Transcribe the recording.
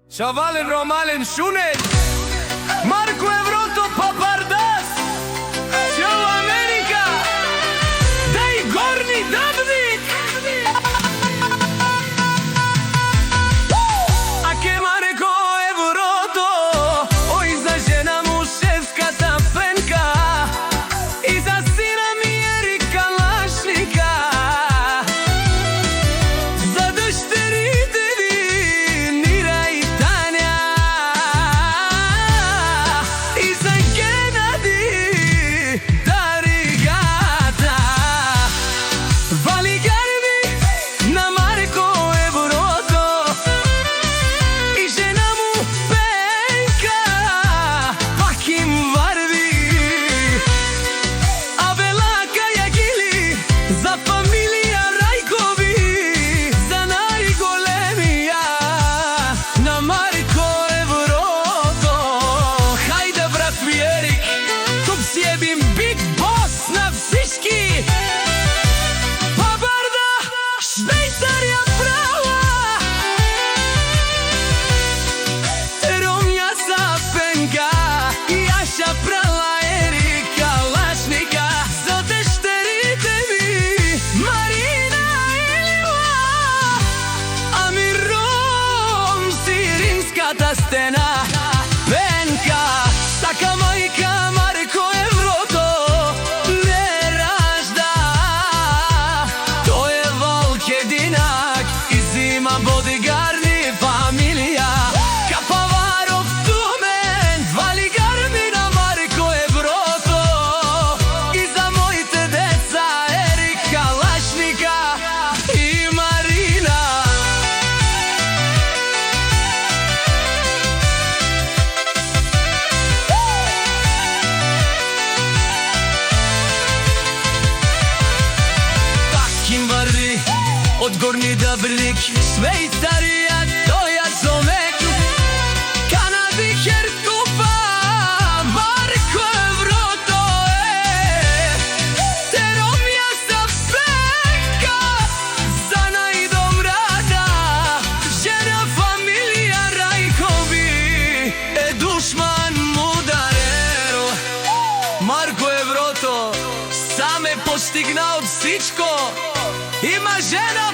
Шавален Ромален Шунет, Марко Еврото Папардас, Сјо Америка, дај горни дабник. Аке Марко Еврото, ој за жена му шефската пенка, и за сина ми Ерик Калашника, за дъщерите ви Нира и Таня, и за Генади Даригата. Валигарви на Марко Еврото и жена му Пенка, пак им варви. Абела Кајагили за фамилија Рајкови, за најголемија на Марко Еврото. Хајде брат ми Ерик, тук си ебим биг бос на всички. Папарда, Швейцарија права, Ромја са Пенка, и Аша прала Ерик Калашника, за дъщерите ми Марина и Лила, ами Ром си римската стена. Пенка, сака мајка Марко Еврото не ражда, тој е волк единак и зима бодигарни фамилија. Капаваров тумен, валигарми на Марко Еврото, и за моите деца Ерик Калашника и Марина. Пак им върви од горни дабник, Швейцарија тој ја зовек, Канади Херкупа, Марко Еврото се Ромја са Пенка, за најдобрата жена фамилија Рајкови, е душман мударер. Марко Еврото сам е постигнал всичко, има жена